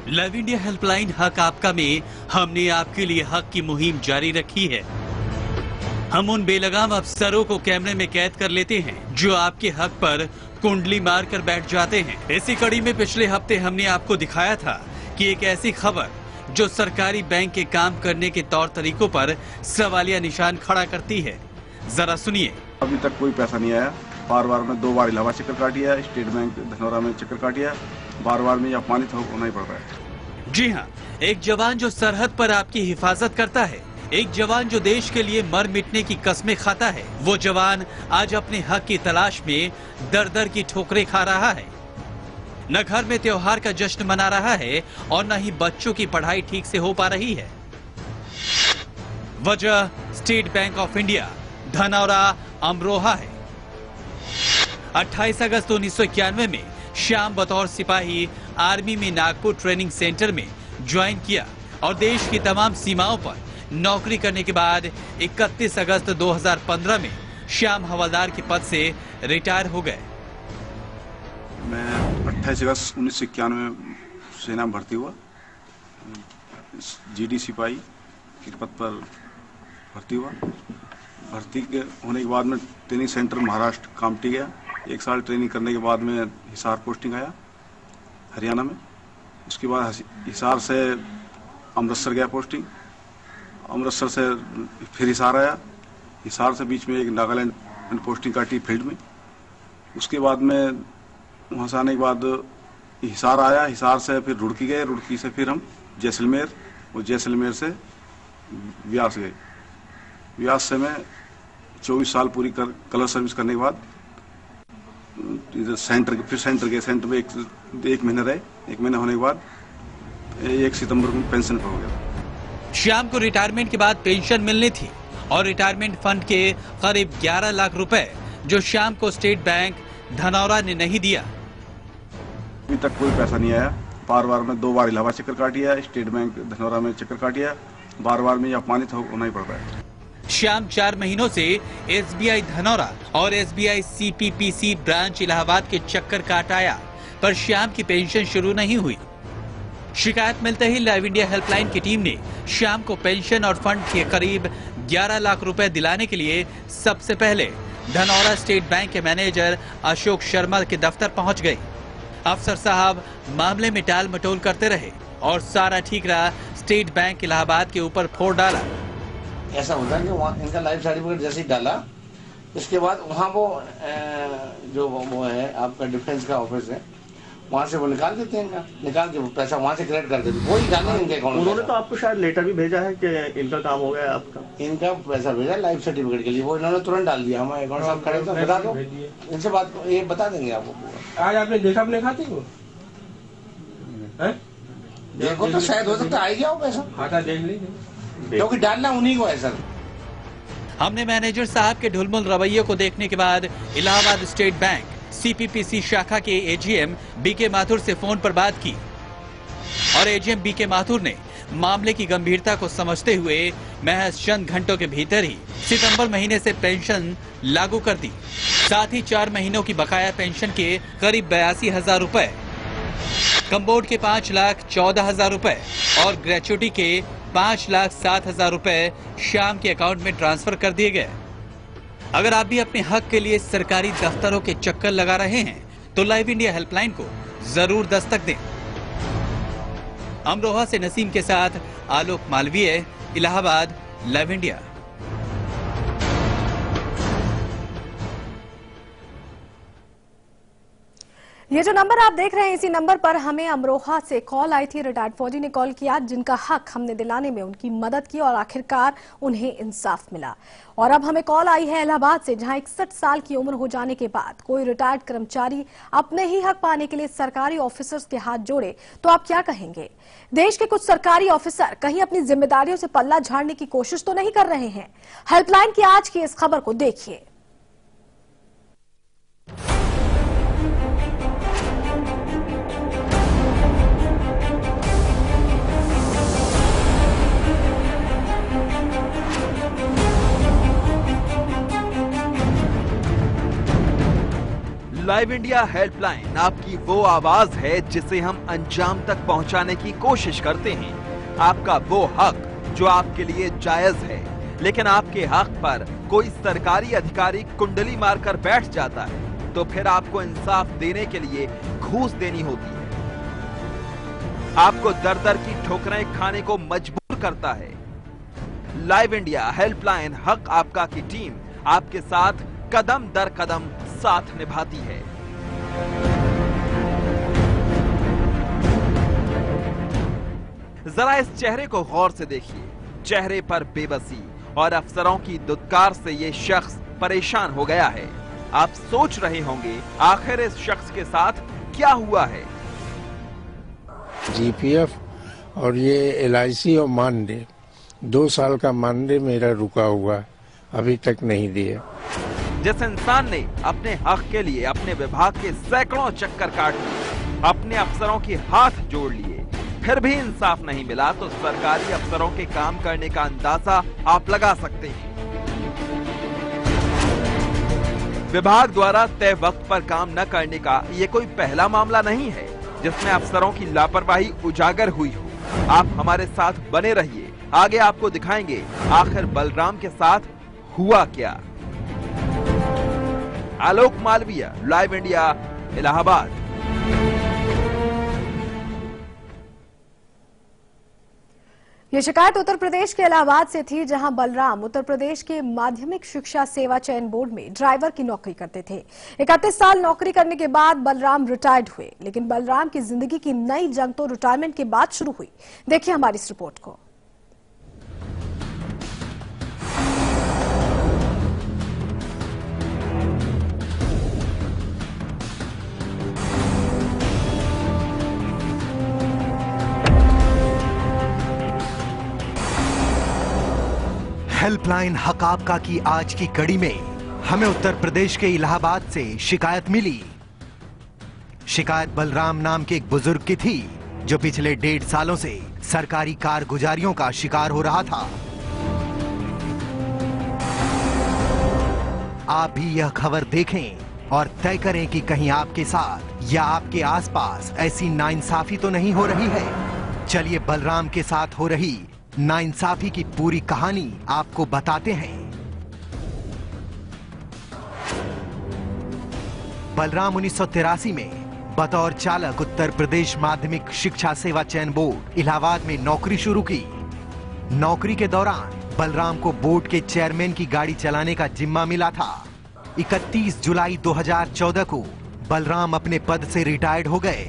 Love India helpline हक आपका में हमने आपके लिए हक की मुहिम जारी रखी है। हम उन बेलगाम अफसरों को कैमरे में कैद कर लेते हैं जो आपके हक पर कुंडली मार कर बैठ जाते हैं। इसी कड़ी में पिछले हफ्ते हमने आपको दिखाया था कि एक ऐसी खबर जो सरकारी बैंक के काम करने के तौर तरीकों पर सवालिया निशान खड़ा करती है। जरा सुनिए। अभी तक कोई पैसा नहीं आया। बार बार में 2 बार इलाहाबाद चक्कर काटिया है, स्टेट बैंक धनौरा में चक्कर काटिया, बार बार में अपमानित होना ही पड़ रहा है। जी हाँ, एक जवान जो सरहद पर आपकी हिफाजत करता है, एक जवान जो देश के लिए मर मिटने की कस्में खाता है, वो जवान आज अपने हक की तलाश में दर दर की ठोकरें खा रहा है। न घर में त्योहार का जश्न मना रहा है और न ही बच्चों की पढ़ाई ठीक से हो पा रही है। वजह state bank of India Dhanaura Amroha है। 28 अगस्त 1991 में श्याम बतौर सिपाही आर्मी में नागपुर ट्रेनिंग सेंटर में ज्वाइन किया और देश की तमाम सीमाओं पर नौकरी करने के बाद 31 अगस्त 2015 में श्याम हवलदार के पद से रिटायर हो गए। मैं 28 अगस्त 1991 में सेना में भर्ती हुआ, जीडी सिपाही के पद पर भर्ती हुआ। भर्ती के होने के बाद में ट्रेनिंग सेंटर महाराष्ट्र कामठी गया। 1 साल ट्रेनिंग करने के बाद में हिसार पोस्टिंग आया हरियाणा में। उसके बाद हिसार से अमृतसर गया पोस्टिंग, अमृतसर से फिर हिसार आया, हिसार से बीच में एक नागालैंड पोस्टिंग काटी फील्ड में। उसके बाद में वहाँ से आने के बाद हिसार आया, हिसार से फिर रुड़की गए, रुड़की से फिर हम जैसलमेर और जैसलमेर से व्यास गए। व्यास से मैं 24 साल पूरी कलर सर्विस करने के बाद इधर सेंटर गए। सेंटर में एक महीना रहे। 1 महीना होने के बाद 1 सितंबर को पेंशन पर हो गया। श्याम को रिटायरमेंट के बाद पेंशन मिलनी थी और रिटायरमेंट फंड के करीब 11 लाख रुपए जो श्याम को स्टेट बैंक धनौरा ने नहीं दिया। अभी तक कोई पैसा नहीं आया। बार बार में 2 बार इलाहाबाद चक्कर काटिया, स्टेट बैंक धनौरा में चक्कर काटिया, बार बार में अपमानित होना ही पड़ रहा है। श्याम 4 महीनों से एसबीआई धनौरा और एसबीआई सीपीपीसी ब्रांच इलाहाबाद के चक्कर काट आया, पर श्याम की पेंशन शुरू नहीं हुई। शिकायत मिलते ही लव इंडिया हेल्पलाइन की टीम ने श्याम को पेंशन और फंड के करीब 11 लाख रुपए दिलाने के लिए सबसे पहले धनौरा स्टेट बैंक के मैनेजर अशोक शर्मा के दफ्तर पहुंच गए। अफसर साहब मामले में टाल मटोल करते रहे और सारा ठीकरा स्टेट बैंक इलाहाबाद के ऊपर फोड़ डाला। ऐसा होता है कि वहाँ इनका लाइफ सर्टिफिकेट जैसे ही डाला, इसके बाद वहाँ वो जो वो है आपका डिफेंस का ऑफिस है, वहाँ से वो निकाल देते हैं इनका, निकाल के पैसा वहाँ से क्रेडिट कर देते, वही डाले इनके अकाउंट में। उन्होंने तो आपको शायद लेटर भी भेजा है कि इनका काम हो गया है आपका। इनका पैसा भेजा लाइफ सर्टिफिकेट के लिए, वो इन्होंने तुरंत डाल दिया। हमारे अकाउंट साहब खड़े तो बता दो, इनसे बात ये बता देंगे आपको। आज आपने देखा अपने खाते को? देखो तो शायद हो सकता आ गया हो पैसा, खाता देख लीजिए, क्योंकि डालना उन्हीं को है सर। हमने मैनेजर साहब के ढुलमुल रवैये को देखने के बाद इलाहाबाद स्टेट बैंक सीपीपीसी शाखा के एजीएम बीके माथुर से फोन पर बात की और एजीएम बीके माथुर ने मामले की गंभीरता को समझते हुए महज चंद घंटों के भीतर ही सितंबर महीने से पेंशन लागू कर दी। साथ ही 4 महीनों की बकाया पेंशन के करीब 82,000 रुपए, कम्बोर्ड के 5,14,000 रुपए और ग्रेचुटी के 5,07,000 रुपए श्याम के अकाउंट में ट्रांसफर कर दिए गए। अगर आप भी अपने हक के लिए सरकारी दफ्तरों के चक्कर लगा रहे हैं तो लव इंडिया हेल्पलाइन को जरूर दस्तक दें। अमरोहा से नसीम के साथ आलोक मालवीय, इलाहाबाद, लव इंडिया। ये जो नंबर आप देख रहे हैं, इसी नंबर पर हमें अमरोहा से कॉल आई थी। रिटायर्ड फौजी ने कॉल किया, जिनका हक हमने दिलाने में उनकी मदद की और आखिरकार उन्हें इंसाफ मिला। और अब हमें कॉल आई है इलाहाबाद से, जहां 61 साल की उम्र हो जाने के बाद कोई रिटायर्ड कर्मचारी अपने ही हक पाने के लिए सरकारी ऑफिसर्स के हाथ जोड़े तो आप क्या कहेंगे? देश के कुछ सरकारी ऑफिसर कहीं अपनी जिम्मेदारियों से पल्ला झाड़ने की कोशिश तो नहीं कर रहे हैं? हेल्पलाइन की आज की इस खबर को देखिए। लाइव इंडिया हेल्पलाइन आपकी वो आवाज है जिसे हम अंजाम तक पहुंचाने की कोशिश करते हैं। आपका वो हक जो आपके लिए जायज है, लेकिन आपके हक पर कोई सरकारी अधिकारी कुंडली मारकर बैठ जाता है तो फिर आपको इंसाफ देने के लिए घूस देनी होती है। आपको दर दर की ठोकरें खाने को मजबूर करता है। लाइव इंडिया हेल्पलाइन हक आपका की टीम आपके साथ कदम दर कदम साथ निभाती है। जरा इस चेहरे को गौर से देखिए। चेहरे पर बेबसी और अफसरों की दुत्कार से ये शख्स परेशान हो गया है। आप सोच रहे होंगे आखिर इस शख्स के साथ क्या हुआ है। जीपीएफ और ये LIC और मानदेय 2 साल का मानदेय मेरा रुका हुआ, अभी तक नहीं दिए। जिस इंसान ने अपने हक के लिए अपने विभाग के सैकड़ों चक्कर काट लिए, अपने अफसरों के हाथ जोड़ लिए, फिर भी इंसाफ नहीं मिला, तो सरकारी अफसरों के काम करने का अंदाजा आप लगा सकते हैं। विभाग द्वारा तय वक्त पर काम न करने का ये कोई पहला मामला नहीं है जिसमें अफसरों की लापरवाही उजागर हुई हो। आप हमारे साथ बने रहिए, आगे आपको दिखाएंगे आखिर बलराम के साथ हुआ क्या। आलोक मालवीय, लाइव इंडिया, इलाहाबाद। ये शिकायत उत्तर प्रदेश के इलाहाबाद से थी, जहां बलराम उत्तर प्रदेश के माध्यमिक शिक्षा सेवा चयन बोर्ड में ड्राइवर की नौकरी करते थे। 31 साल नौकरी करने के बाद बलराम रिटायर्ड हुए, लेकिन बलराम की जिंदगी की नई जंग तो रिटायरमेंट के बाद शुरू हुई। देखिए हमारी इस रिपोर्ट को। हेल्पलाइन हक आपका की आज की कड़ी में हमें उत्तर प्रदेश के इलाहाबाद से शिकायत मिली। शिकायत बलराम नाम के एक बुजुर्ग की थी जो पिछले 1.5 सालों से सरकारी कारगुजारियों का शिकार हो रहा था। आप भी यह खबर देखें और तय करें कि कहीं आपके साथ या आपके आसपास ऐसी नाइंसाफी तो नहीं हो रही है। चलिए बलराम के साथ हो रही नाइंसाफी की पूरी कहानी आपको बताते हैं। बलराम 1983 में बतौर चालक उत्तर प्रदेश माध्यमिक शिक्षा सेवा चयन बोर्ड इलाहाबाद में नौकरी शुरू की। नौकरी के दौरान बलराम को बोर्ड के चेयरमैन की गाड़ी चलाने का जिम्मा मिला था। 31 जुलाई 2014 को बलराम अपने पद से रिटायर्ड हो गए।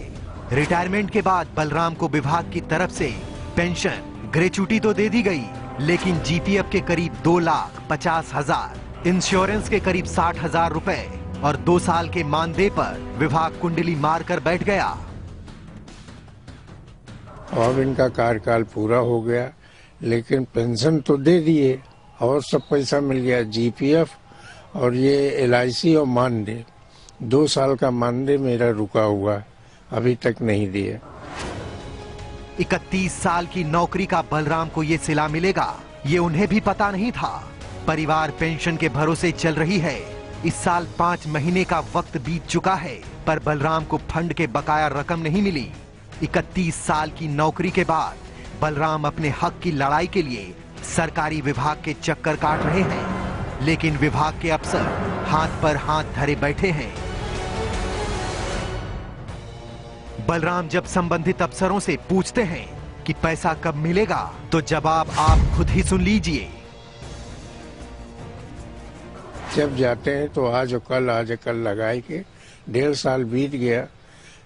रिटायरमेंट के बाद बलराम को विभाग की तरफ से पेंशन, ग्रेचुटी तो दे दी गई, लेकिन जीपीएफ के करीब 2,50,000, इंश्योरेंस के करीब 60,000 रुपए और 2 साल के मानदेय पर विभाग कुंडली मारकर बैठ गया। अब इनका कार्यकाल पूरा हो गया, लेकिन पेंशन तो दे दिए और सब पैसा मिल गया। जीपीएफ और ये LIC और मानदेय 2 साल का मानदेय मेरा रुका हुआ, अभी तक नहीं दिए। 31 साल की नौकरी का बलराम को ये सिला मिलेगा, ये उन्हें भी पता नहीं था। परिवार पेंशन के भरोसे चल रही है। इस साल 5 महीने का वक्त बीत चुका है, पर बलराम को फंड के बकाया रकम नहीं मिली। 31 साल की नौकरी के बाद बलराम अपने हक की लड़ाई के लिए सरकारी विभाग के चक्कर काट रहे हैं, लेकिन विभाग के अफसर हाथ पर हाथ धरे बैठे हैं। बलराम जब संबंधित अफसरों से पूछते हैं कि पैसा कब मिलेगा, तो जवाब आप खुद ही सुन लीजिए। जब जाते हैं तो आज कल लगाए के 1.5 साल बीत गया।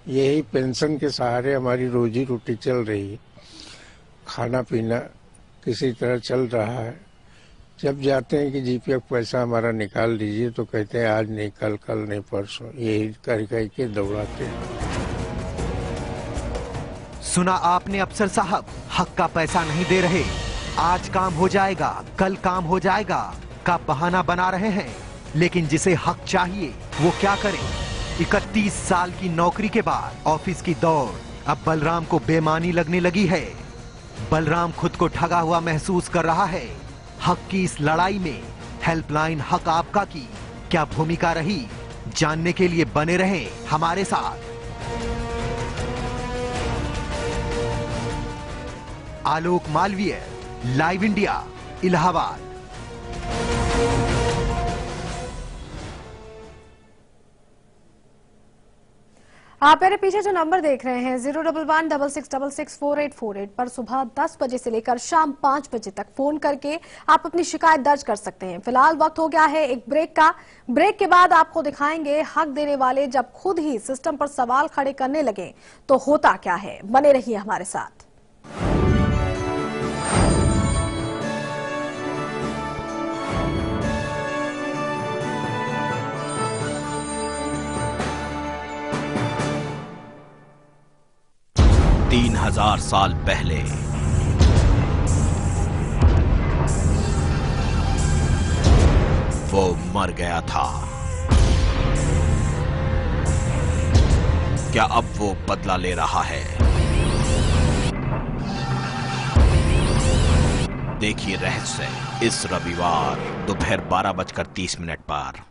यही पेंशन के सहारे हमारी रोजी रोटी चल रही है, खाना पीना किसी तरह चल रहा है। जब जाते हैं कि जीपीएफ पैसा हमारा निकाल दीजिए, तो कहते हैं आज नहीं, कल नहीं, परसों, यही कर के दौड़ाते हैं। सुना आपने अफसर साहब, हक का पैसा नहीं दे रहे, आज काम हो जाएगा, कल काम हो जाएगा का बहाना बना रहे हैं, लेकिन जिसे हक चाहिए वो क्या करे। 31 साल की नौकरी के बाद ऑफिस की दौड़ अब बलराम को बेमानी लगने लगी है। बलराम खुद को ठगा हुआ महसूस कर रहा है। हक की इस लड़ाई में हेल्पलाइन हक आपका की क्या भूमिका रही, जानने के लिए बने रहें हमारे साथ। आलोक मालवीय, लाइव इंडिया, इलाहाबाद। आप मेरे पीछे जो नंबर देख रहे हैं 01166664848 पर सुबह 10 बजे से लेकर शाम 5 बजे तक फोन करके आप अपनी शिकायत दर्ज कर सकते हैं। फिलहाल वक्त हो गया है एक ब्रेक का। ब्रेक के बाद आपको दिखाएंगे हक देने वाले जब खुद ही सिस्टम पर सवाल खड़े करने लगे तो होता क्या है। बने रहिए हमारे साथ। तीन 3000 साल पहले वो मर गया था। क्या अब वो बदला ले रहा है? देखिए रहस्य इस रविवार दोपहर 12:30 पर।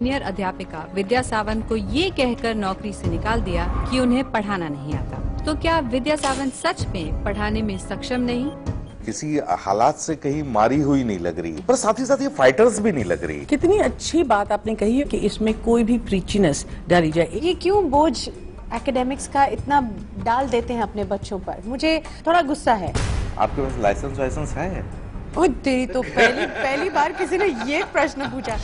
सीनियर अध्यापिका विद्या सावंत को ये कहकर नौकरी से निकाल दिया कि उन्हें पढ़ाना नहीं आता। तो क्या विद्या सावंत सच में पढ़ाने में सक्षम नहीं? किसी हालात से कहीं मारी हुई नहीं लग रही, पर साथ ही साथ ये फाइटर्स भी नहीं लग रही। कितनी अच्छी बात आपने कही है कि इसमें कोई भी प्रीचीनेस डाली जाए। ये क्यों बोझ एकेडमिक्स का इतना डाल देते हैं अपने बच्चों पर? मुझे थोड़ा गुस्सा है। आपके पास लाइसेंस है? ओ तेरी तो पहली बार किसी ने ये प्रश्न पूछा।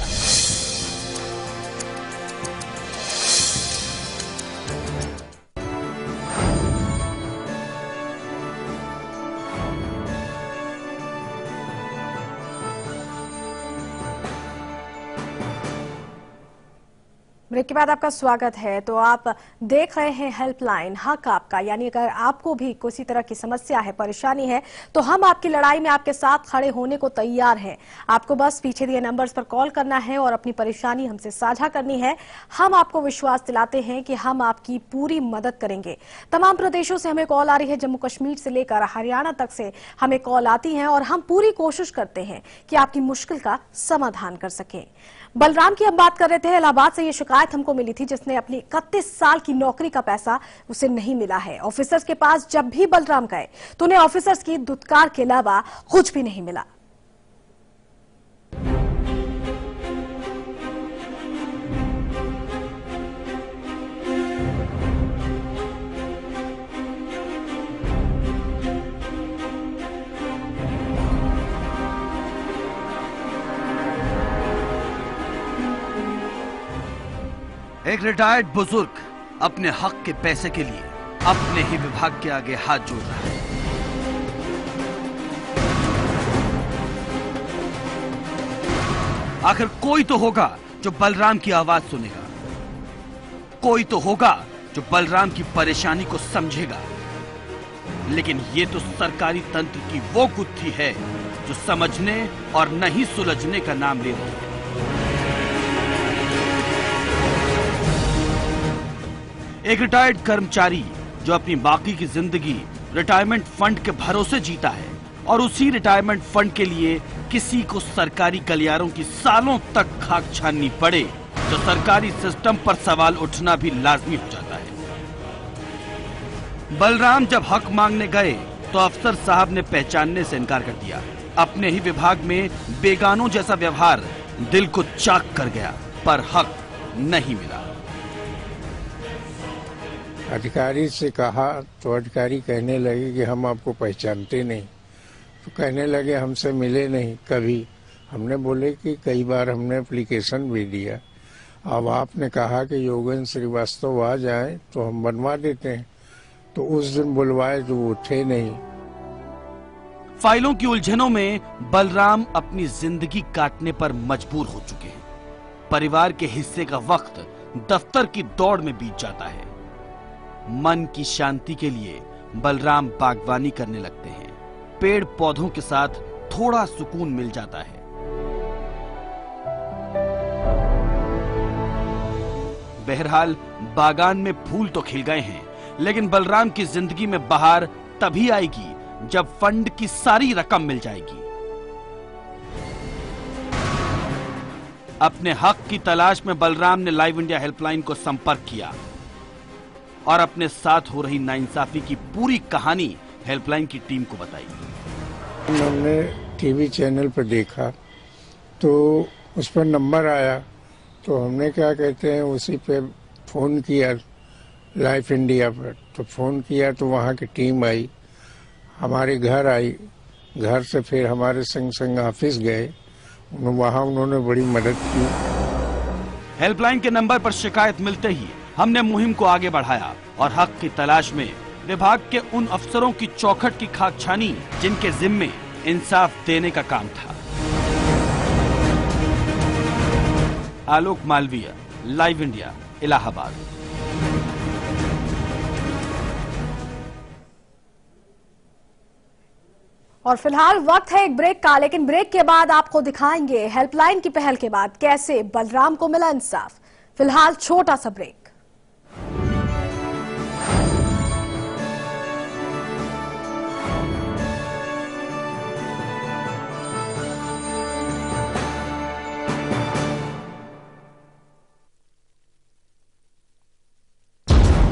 ब्रेक के बाद आपका स्वागत है। तो आप देख रहे हैं हेल्पलाइन हक आपका, यानी अगर आपको भी किसी तरह की समस्या है, परेशानी है, तो हम आपकी लड़ाई में आपके साथ खड़े होने को तैयार हैं। आपको बस पीछे दिए नंबर्स पर कॉल करना है और अपनी परेशानी हमसे साझा करनी है। हम आपको विश्वास दिलाते हैं कि हम आपकी पूरी मदद करेंगे। तमाम प्रदेशों से हमें कॉल आ रही है, जम्मू कश्मीर से लेकर हरियाणा तक से हमें कॉल आती है और हम पूरी कोशिश करते हैं कि आपकी मुश्किल का समाधान कर सकें। बलराम की हम बात कर रहे थे। इलाहाबाद से ये शिकायत हमको मिली थी, जिसने अपनी 31 साल की नौकरी का पैसा उसे नहीं मिला है। ऑफिसर्स के पास जब भी बलराम गए तो उन्हें ऑफिसर्स की धुतकार के अलावा कुछ भी नहीं मिला। एक रिटायर्ड बुजुर्ग अपने हक के पैसे के लिए अपने ही विभाग के आगे हाथ जोड़ रहा है। आखिर कोई तो होगा जो बलराम की आवाज सुनेगा, कोई तो होगा जो बलराम की परेशानी को समझेगा। लेकिन ये तो सरकारी तंत्र की वो गुत्थी है जो समझने और नहीं सुलझने का नाम ले रही है। एक रिटायर्ड कर्मचारी जो अपनी बाकी की जिंदगी रिटायरमेंट फंड के भरोसे जीता है और उसी रिटायरमेंट फंड के लिए किसी को सरकारी गलियारों की सालों तक खाक छाननी पड़े तो सरकारी सिस्टम पर सवाल उठना भी लाजमी हो जाता है। बलराम जब हक मांगने गए तो अफसर साहब ने पहचानने से इनकार कर दिया। अपने ही विभाग में बेगानों जैसा व्यवहार दिल को चाक कर गया, पर हक नहीं मिला। अधिकारी से कहा तो अधिकारी कहने लगे कि हम आपको पहचानते नहीं। तो कहने लगे हमसे मिले नहीं कभी। हमने बोले कि कई बार हमने एप्लीकेशन भी दिया। अब आपने कहा कि योगेंद्र श्रीवास्तव आ जाएं तो हम बनवा देते हैं। तो उस दिन बुलवाए तो वो थे नहीं। फाइलों की उलझनों में बलराम अपनी जिंदगी काटने पर मजबूर हो चुके हैं। परिवार के हिस्से का वक्त दफ्तर की दौड़ में बीत जाता है। मन की शांति के लिए बलराम बागवानी करने लगते हैं। पेड़ पौधों के साथ थोड़ा सुकून मिल जाता है। बहरहाल बागान में फूल तो खिल गए हैं, लेकिन बलराम की जिंदगी में बहार तभी आएगी जब फंड की सारी रकम मिल जाएगी। अपने हक की तलाश में बलराम ने लाइव इंडिया हेल्पलाइन को संपर्क किया और अपने साथ हो रही नाइंसाफी की पूरी कहानी हेल्पलाइन की टीम को बताई। हमने टीवी चैनल पर देखा तो उस पर नंबर आया, तो हमने क्या कहते हैं उसी पे फ़ोन किया लाइफ इंडिया पर। तो फ़ोन किया तो वहाँ की टीम आई, हमारे घर आई, घर से फिर हमारे संग ऑफिस गए, वहाँ उन्होंने बड़ी मदद की। हेल्पलाइन के नंबर पर शिकायत मिलते ही हमने मुहिम को आगे बढ़ाया और हक की तलाश में विभाग के उन अफसरों की चौखट की खाक छानी जिनके जिम्मे इंसाफ देने का काम था। आलोक मालवीय, लाइव इंडिया, इलाहाबाद। और फिलहाल वक्त है एक ब्रेक का, लेकिन ब्रेक के बाद आपको दिखाएंगे हेल्पलाइन की पहल के बाद कैसे बलराम को मिला इंसाफ। फिलहाल छोटा सा ब्रेक।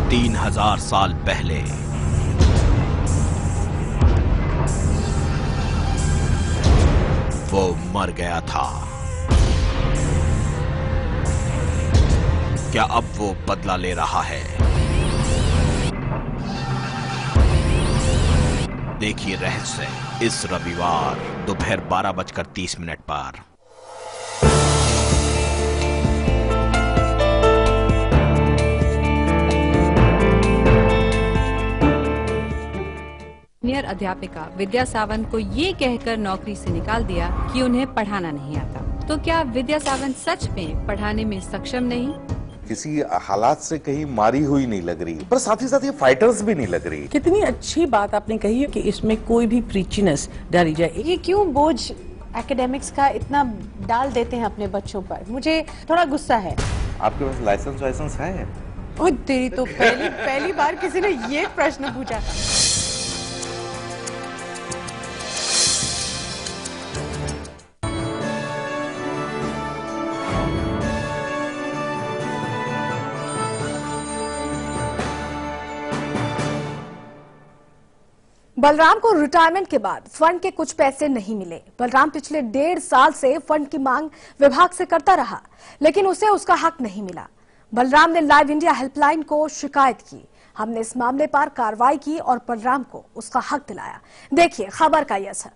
तीन 3000 साल पहले वो मर गया था। क्या अब वो बदला ले रहा है? देखिए रहस्य इस रविवार दोपहर 12:30 पर। सीनियर अध्यापिका विद्या सावंत को ये कहकर नौकरी से निकाल दिया कि उन्हें पढ़ाना नहीं आता। तो क्या विद्या सावंत सच में पढ़ाने में सक्षम नहीं? किसी हालात से कहीं मारी हुई नहीं लग रही, पर साथ ही साथ ये फाइटर्स भी नहीं लग रही। कितनी अच्छी बात आपने कही है कि इसमें कोई भी प्रीचीनेस डाली जाए। ये क्यों बोझ एकेडमिक्स का इतना डाल देते हैं अपने बच्चों पर? मुझे थोड़ा गुस्सा है। आपके पास लाइसेंस है? ओ तेरी तो पहली बार किसी ने ये प्रश्न पूछा। बलराम को रिटायरमेंट के बाद फंड के कुछ पैसे नहीं मिले। बलराम पिछले 1.5 साल से फंड की मांग विभाग से करता रहा, लेकिन उसे उसका हक नहीं मिला। बलराम ने लाइव इंडिया हेल्पलाइन को शिकायत की। हमने इस मामले पर कार्रवाई की और बलराम को उसका हक दिलाया। देखिए खबर का यह असर।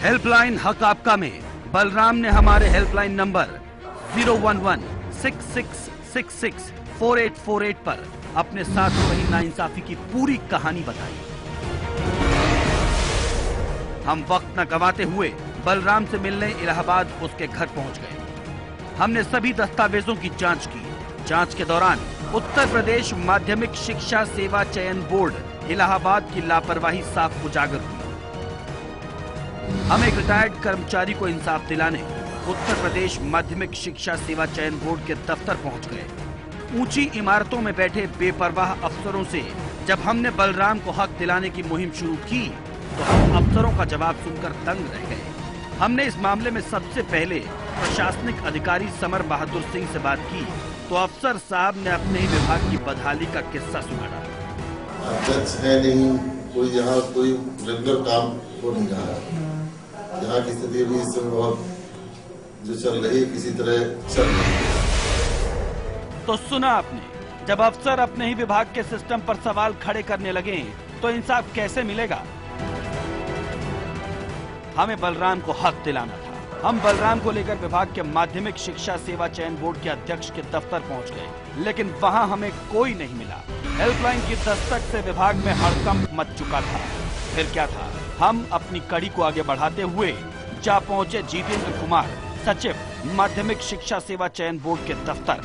हेल्पलाइन हक आपका में बलराम ने हमारे हेल्पलाइन नंबर 011-6666-4848 पर अपने साथ हो रही नाइंसाफी की पूरी कहानी बताई। हम वक्त न गंवाते हुए बलराम से मिलने इलाहाबाद उसके घर पहुंच गए। हमने सभी दस्तावेजों की जांच की। जांच के दौरान उत्तर प्रदेश माध्यमिक शिक्षा सेवा चयन बोर्ड इलाहाबाद की लापरवाही साफ उजागर हुई। हम एक रिटायर्ड कर्मचारी को इंसाफ दिलाने उत्तर प्रदेश माध्यमिक शिक्षा सेवा चयन बोर्ड के दफ्तर पहुंच गए। ऊंची इमारतों में बैठे बेपरवाह अफसरों से जब हमने बलराम को हक दिलाने की मुहिम शुरू की तो हम अफसरों का जवाब सुनकर दंग रह गए। हमने इस मामले में सबसे पहले प्रशासनिक अधिकारी समर बहादुर सिंह से बात की तो अफसर साहब ने अपने ही विभाग की बदहाली का किस्सा सुनाया। अध्यक्ष है नहीं कोई, यहाँ कोई रेगुलर काम हो नहीं रहा है। यहाँ की स्थिति अभी इस समय बहुत जो चल रही है किसी तरह चल रही है। तो सुना आपने, जब अफसर अपने ही विभाग के सिस्टम पर सवाल खड़े करने लगे तो इंसाफ कैसे मिलेगा? हमें बलराम को हक दिलाना था। हम बलराम को लेकर विभाग के माध्यमिक शिक्षा सेवा चयन बोर्ड के अध्यक्ष के दफ्तर पहुंच गए, लेकिन वहां हमें कोई नहीं मिला। हेल्पलाइन की दस्तक से विभाग में हड़कंप मच चुका था। फिर क्या था, हम अपनी कड़ी को आगे बढ़ाते हुए जा पहुंचे जितेंद्र कुमार, सचिव माध्यमिक शिक्षा सेवा चयन बोर्ड के दफ्तर।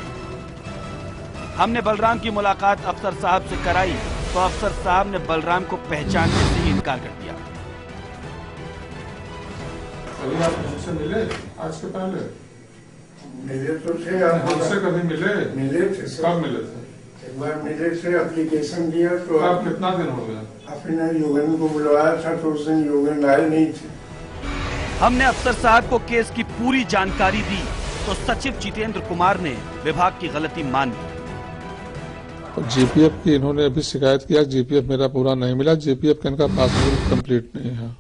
हमने बलराम की मुलाकात अफसर साहब से कराई तो अफसर साहब ने बलराम को पहचानने से ही इनकार कर दिया। अभी आप हमसे मिले आज के पहले? मिले तो थे, हमसे कभी मिले थे। कब मिले थे? एक बार मिले थे, एप्लीकेशन दिया तो आप कितना दिन हो गया? अपने योगन को बुलवाया था तो उस दिन योगन आए नहीं थे। हमने अफसर साहब को केस की पूरी जानकारी दी तो सचिव जितेंद्र कुमार ने विभाग की गलती मान ली। जीपीएफ की इन्होंने अभी शिकायत किया, जीपीएफ मेरा पूरा नहीं मिला, जीपीएफ का इनका पासबुक कंप्लीट नहीं है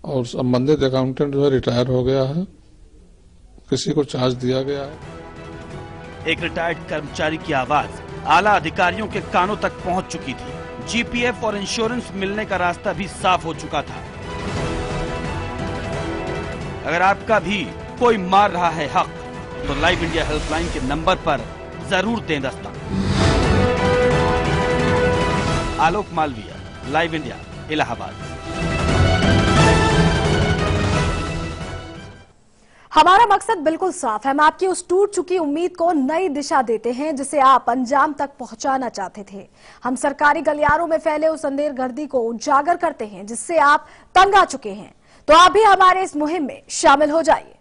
और संबंधित अकाउंटेंट जो है रिटायर हो गया है, किसी को चार्ज दिया गया है। एक रिटायर्ड कर्मचारी की आवाज आला अधिकारियों के कानों तक पहुंच चुकी थी। जीपीएफ और इंश्योरेंस मिलने का रास्ता भी साफ हो चुका था। अगर आपका भी कोई मार रहा है हक तो लाइव इंडिया हेल्पलाइन के नंबर पर जरूर दें दस्तक। आलोक मालविया, लाइव इंडिया, इलाहाबाद। हमारा मकसद बिल्कुल साफ है, हम आपकी उस टूट चुकी उम्मीद को नई दिशा देते हैं जिसे आप अंजाम तक पहुंचाना चाहते थे। हम सरकारी गलियारों में फैले उस अंधेरगर्दी को उजागर करते हैं जिससे आप तंग आ चुके हैं। तो आप भी हमारे इस मुहिम में शामिल हो जाइए।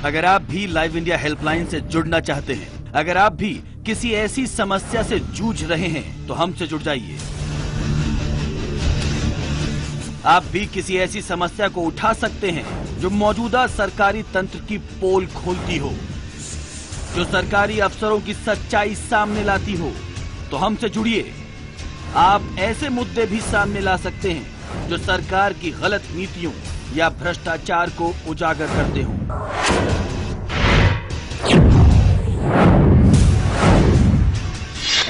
अगर आप भी लाइव इंडिया हेल्पलाइन से जुड़ना चाहते हैं, अगर आप भी किसी ऐसी समस्या से जूझ रहे हैं तो हमसे जुड़ जाइए। आप भी किसी ऐसी समस्या को उठा सकते हैं जो मौजूदा सरकारी तंत्र की पोल खोलती हो, जो सरकारी अफसरों की सच्चाई सामने लाती हो। तो हमसे जुड़िए। आप ऐसे मुद्दे भी सामने ला सकते हैं जो सरकार की गलत नीतियों या भ्रष्टाचार को उजागर करते हो।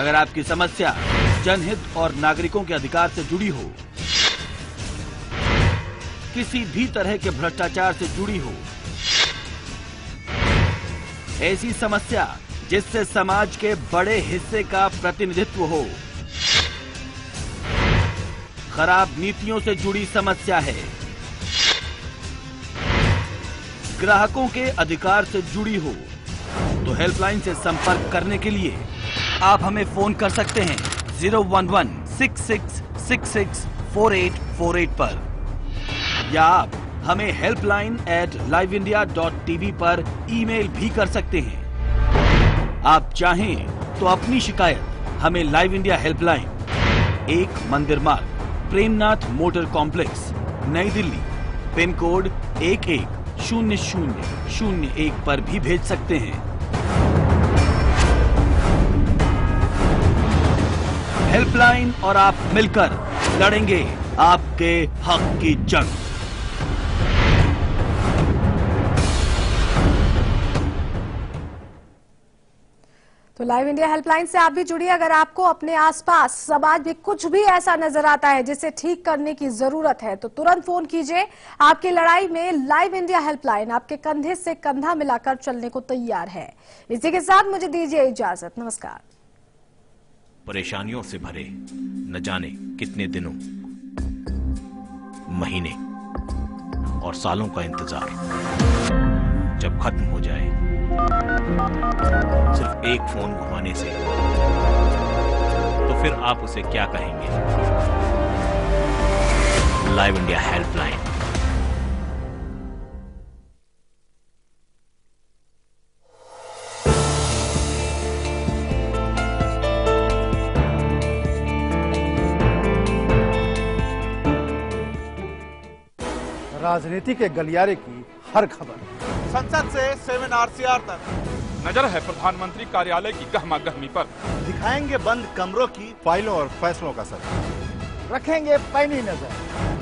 अगर आपकी समस्या जनहित और नागरिकों के अधिकार से जुड़ी हो, किसी भी तरह के भ्रष्टाचार से जुड़ी हो, ऐसी समस्या जिससे समाज के बड़े हिस्से का प्रतिनिधित्व हो, खराब नीतियों से जुड़ी समस्या है, ग्राहकों के अधिकार से जुड़ी हो, तो हेल्पलाइन से संपर्क करने के लिए आप हमें फोन कर सकते हैं 011-6666-4848 पर, या आप हमें helpline@liveindia.tv पर ईमेल भी कर सकते हैं। आप चाहें तो अपनी शिकायत हमें लाइव इंडिया हेल्पलाइन 1 मंदिर मार्ग, प्रेमनाथ मोटर कॉम्प्लेक्स, नई दिल्ली, पिन कोड 110001 पर भी भेज सकते हैं। हेल्पलाइन और आप मिलकर लड़ेंगे आपके हक की जंग। तो लाइव इंडिया हेल्पलाइन से आप भी जुड़िए। अगर आपको अपने आसपास समाज में कुछ भी ऐसा नजर आता है जिसे ठीक करने की जरूरत है तो तुरंत फोन कीजिए। आपकी लड़ाई में लाइव इंडिया हेल्पलाइन आपके कंधे से कंधा मिलाकर चलने को तैयार है। इसी के साथ मुझे दीजिए इजाजत। नमस्कार। परेशानियों से भरे न जाने कितने दिनों, महीने और सालों का इंतजार जब खत्म हो जाए सिर्फ एक फोन घुमाने से, तो फिर आप उसे क्या कहेंगे? Live India helpline. राजनीति के गलियारे की हर खबर, संसद से 7 RCR तक नजर है प्रधानमंत्री कार्यालय की गहमा गहमी पर। दिखाएंगे बंद कमरों की फाइलों और फैसलों का सच, रखेंगे पैनी नजर,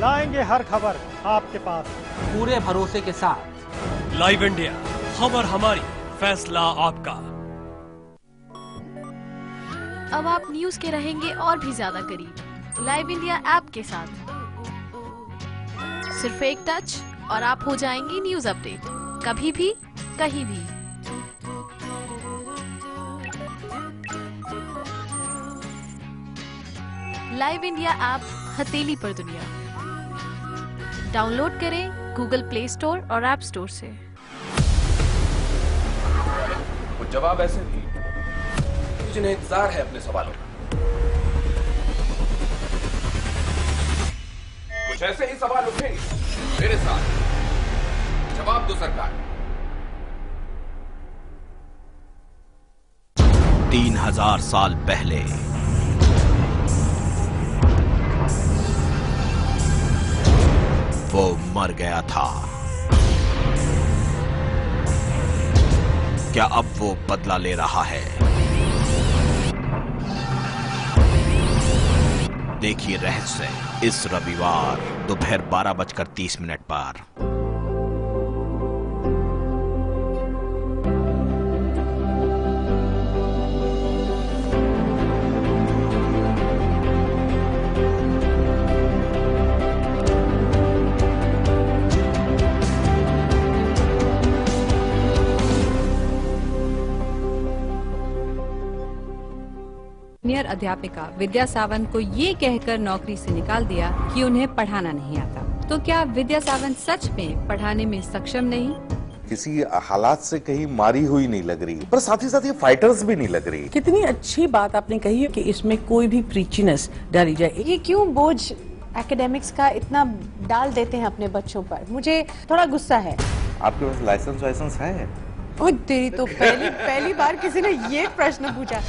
लाएंगे हर खबर आपके पास पूरे भरोसे के साथ। लाइव इंडिया, खबर हमारी, फैसला आपका। अब आप न्यूज के रहेंगे और भी ज्यादा करीब लाइव इंडिया ऐप के साथ। सिर्फ एक टच और आप हो जाएंगे न्यूज अपडेट, कभी भी कहीं भी। लाइव इंडिया ऐप हथेली पर दुनिया। डाउनलोड करें गूगल प्ले स्टोर और ऐप स्टोर से। जवाब ऐसे भी जिन्हें इंतजार है अपने सवालों का। कुछ ऐसे ही सवाल उठेंगे मेरे साथ, जवाब दो सरकार। 3000 साल पहले वो मर गया था। क्या अब वो बदला ले रहा है? देखिए रहस्य इस रविवार दोपहर 12:30 पर। सीनियर अध्यापिका विद्या सावंत को ये कहकर नौकरी से निकाल दिया कि उन्हें पढ़ाना नहीं आता। तो क्या विद्या सावंत सच में पढ़ाने में सक्षम नहीं? किसी हालात से कहीं मारी हुई नहीं लग रही, पर साथ ही साथ ये फाइटर्स भी नहीं लग रही। कितनी अच्छी बात आपने कही है कि इसमें कोई भी प्रीचीनेस डाली जाए। ये क्यों बोझ एकेडमिक्स का इतना डाल देते हैं अपने बच्चों पर? मुझे थोड़ा गुस्सा है। आपके पास लाइसेंस है? ओ तेरी तो पहली बार किसी ने ये प्रश्न पूछा।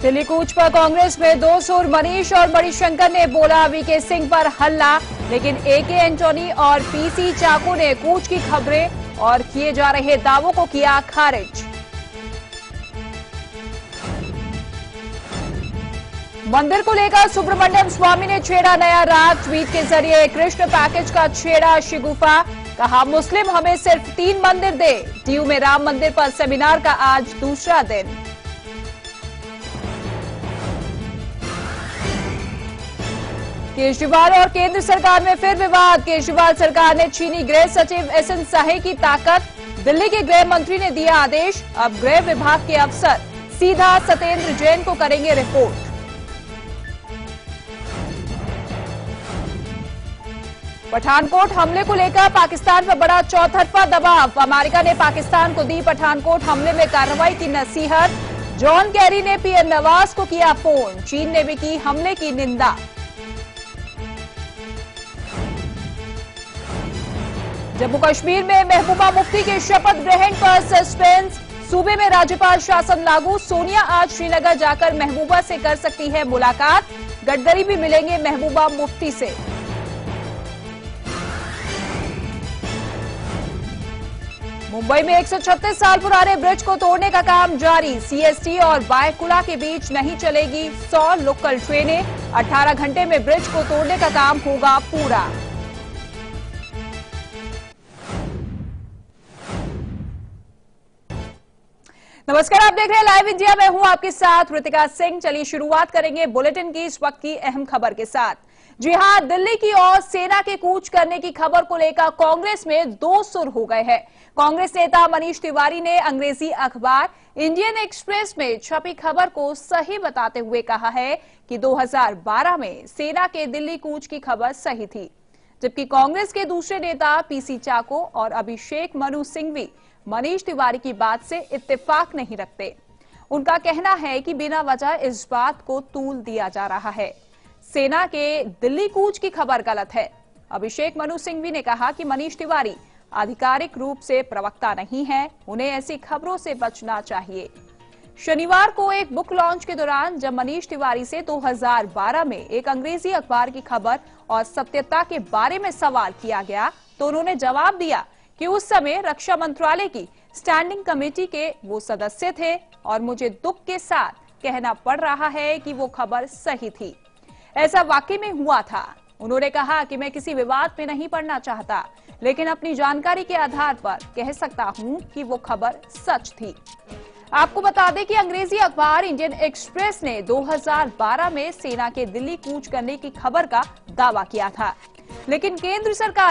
दिल्ली कूच पर कांग्रेस में दो सुर। मनीष और मणिशंकर ने बोला वीके सिंह पर हल्ला, लेकिन एके एंटोनी और पीसी चाको ने कूच की खबरें और किए जा रहे दावों को किया खारिज। मंदिर को लेकर सुब्रमण्यम स्वामी ने छेड़ा नया राग। ट्वीट के जरिए कृष्ण पैकेज का छेड़ा शिगुफा। कहा मुस्लिम हमें सिर्फ 3 मंदिर दे। दीव में राम मंदिर पर सेमिनार का आज दूसरा दिन। केजरीवाल और केंद्र सरकार में फिर विवाद। केजरीवाल सरकार ने छीनी गृह सचिव एसएन साहे की ताकत। दिल्ली के गृह मंत्री ने दिया आदेश, अब गृह विभाग के अफसर सीधा सत्येंद्र जैन को करेंगे रिपोर्ट। पठानकोट हमले को लेकर पाकिस्तान पर बड़ा चौतरफा दबाव। अमेरिका ने पाकिस्तान को दी पठानकोट हमले में कार्रवाई की नसीहत। जॉन कैरी ने पीएम नवाज को किया फोन। चीन ने भी की हमले की निंदा। जम्मू कश्मीर में महबूबा मुफ्ती के शपथ ग्रहण पर सस्पेंस। सूबे में राज्यपाल शासन लागू। सोनिया आज श्रीनगर जाकर महबूबा से कर सकती है मुलाकात। गडकरी भी मिलेंगे महबूबा मुफ्ती से। मुंबई में 136 साल पुराने ब्रिज को तोड़ने का काम जारी। सीएसटी और बायकुला के बीच नहीं चलेगी 100 लोकल ट्रेनें। 18 घंटे में ब्रिज को तोड़ने का काम होगा पूरा। नमस्कार, आप देख रहे हैं लाइव इंडिया। मैं हूं आपके साथ ऋतिका सिंह। चलिए शुरुआत करेंगे बुलेटिन की इस वक्त की अहम खबर के साथ। जी हां, दिल्ली की ओर सेना के कूच करने की खबर को लेकर कांग्रेस में दो सुर हो गए हैं। कांग्रेस नेता मनीष तिवारी ने अंग्रेजी अखबार इंडियन एक्सप्रेस में छपी खबर को सही बताते हुए कहा है कि 2012 में सेना के दिल्ली कूच की खबर सही थी, जबकि कांग्रेस के दूसरे नेता पीसी चाको और अभिषेक मनु सिंघवी मनीष तिवारी की बात से इत्तेफाक नहीं रखते। उनका कहना है कि बिना वजह इस बात को तूल दिया जा रहा है। सेना के दिल्ली कूच की खबर गलत है। अभिषेक मनु सिंघवी ने कहा कि मनीष तिवारी आधिकारिक रूप से प्रवक्ता नहीं है, उन्हें ऐसी खबरों से बचना चाहिए। शनिवार को एक बुक लॉन्च के दौरान जब मनीष तिवारी से 2012 में एक अंग्रेजी अखबार की खबर और सत्यता के बारे में सवाल किया गया, तो उन्होंने जवाब दिया कि उस समय रक्षा मंत्रालय की स्टैंडिंग कमेटी के वो सदस्य थे और मुझे दुख के साथ कहना पड़ रहा है कि वो खबर सही थी। ऐसा वाकई में हुआ था। उन्होंने कहा कि मैं किसी विवाद में नहीं पड़ना चाहता, लेकिन अपनी जानकारी के आधार पर कह सकता हूं कि वो खबर सच थी। आपको बता दें कि अंग्रेजी अखबार इंडियन एक्सप्रेस ने 2012 में सेना के दिल्ली कूच करने की खबर का दावा किया था। लेकिन केंद्र सरकार